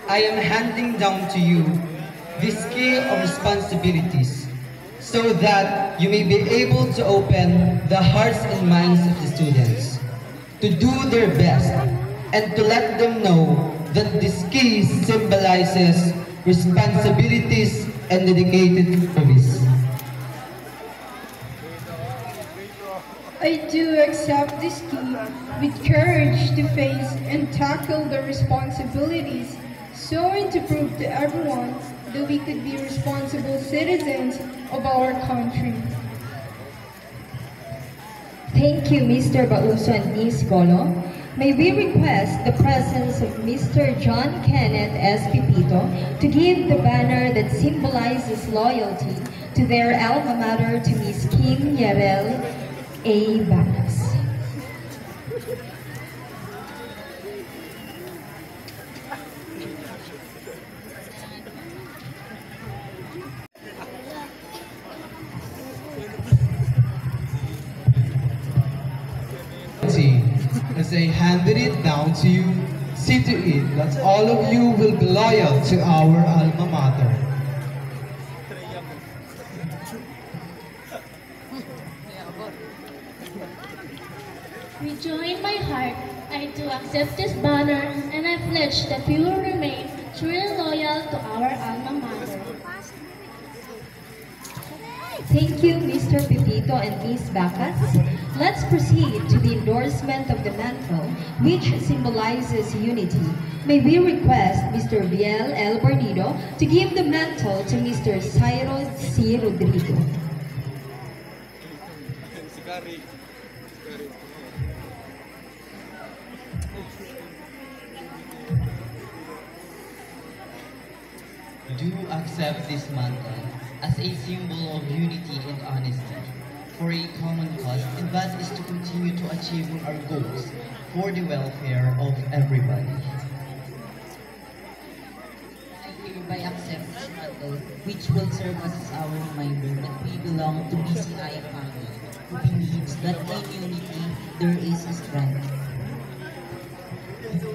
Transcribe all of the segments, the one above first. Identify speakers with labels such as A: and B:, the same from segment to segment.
A: I am handing down to you this scale of responsibilities so that you may be able to open the hearts and minds of the students, to do their best, and to let them know that this case symbolizes responsibilities and dedicated service.
B: I do accept this key with courage to face and tackle the responsibilities, so and to prove to everyone that we could be responsible citizens of our country.
C: Thank you, Mr. Bauso and Ms. Golo. May we request the presence of Mr. John Kenneth S. Pipito to give the banner that symbolizes loyalty to their alma mater to Ms. Kim Yarel A. Bacas.
A: As I handed it down to you, see to it that all of you will be loyal to our alma mater.
D: With joy in my heart, I do accept this banner, and I pledge that we will remain truly loyal to our alma mater.
C: Thank you, Mr. Pipito and Ms. Bacas. Let's proceed to the endorsement of the mantle, which symbolizes unity. May we request Mr. Biel L. Barnido to give the mantle to Mr. Cyrus C. Rodrigo.
E: Do accept this mantle as a symbol of unity and honesty for a common cause, and that is to continue to achieve our goals for the welfare of everybody.
F: I hereby accept this mantle, which will serve as our reminder that we belong to BCI family, who believes that in unity there is strength.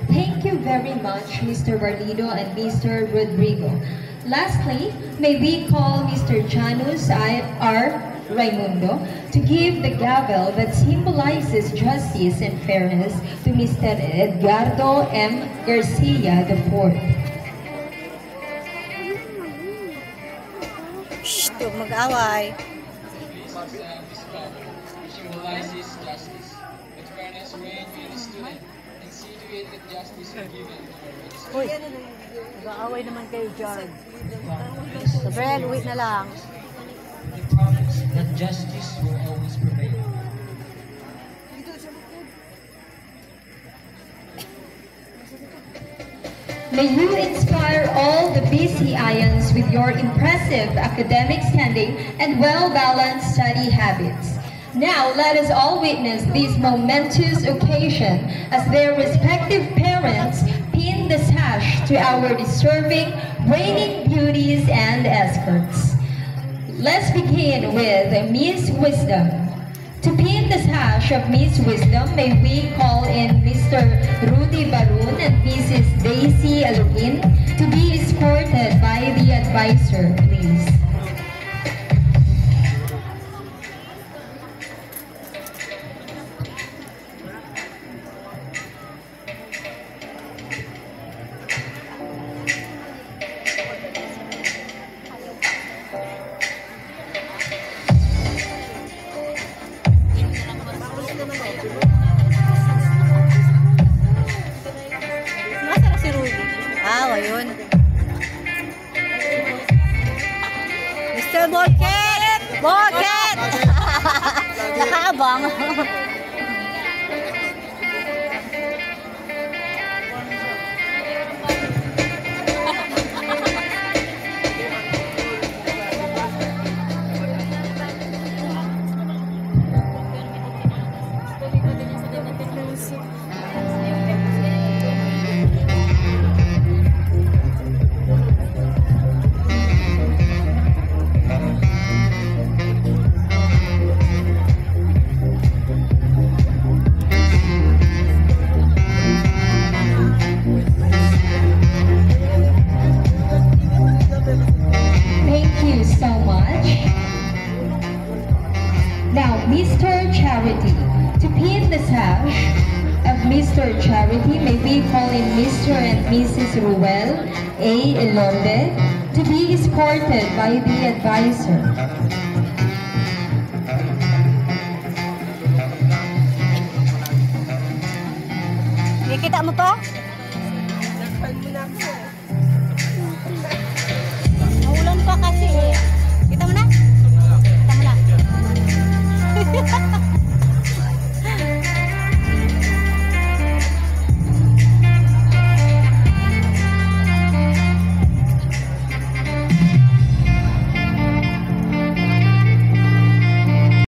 C: Thank you very much, Mr. Barnido and Mr. Rodrigo. Lastly, may we call Mr. Janus R. Raimundo to give the gavel that symbolizes justice and fairness to Mr. Edgardo M. Garcia IV.
G: Shh, huwag mag-away.
H: Symbolizes justice, that fairness reign in the student, and see to it that justice is given.
G: Uy, mag-aaway naman kayo dyan. Sabrel, wait na lang.
E: We promise that justice will always prevail.
C: May you inspire all the BCIans with your impressive academic standing and well-balanced study habits. Now, let us all witness this momentous occasion as their respective parents pin the sash to our deserving reigning beauties and escorts. Let's begin with Miss Wisdom. To pin the sash of Miss Wisdom, may we call in Mr. Rudy Barun and Mrs. Daisy Alugin to be escorted by the advisor, please.
G: Nasaan si Rudy? Ah, ayun. Mr. Bolket! Bolket! Nakaabang.
C: Mrs. Ruel A. Elonde to be escorted by the advisor.
G: Kita mo to?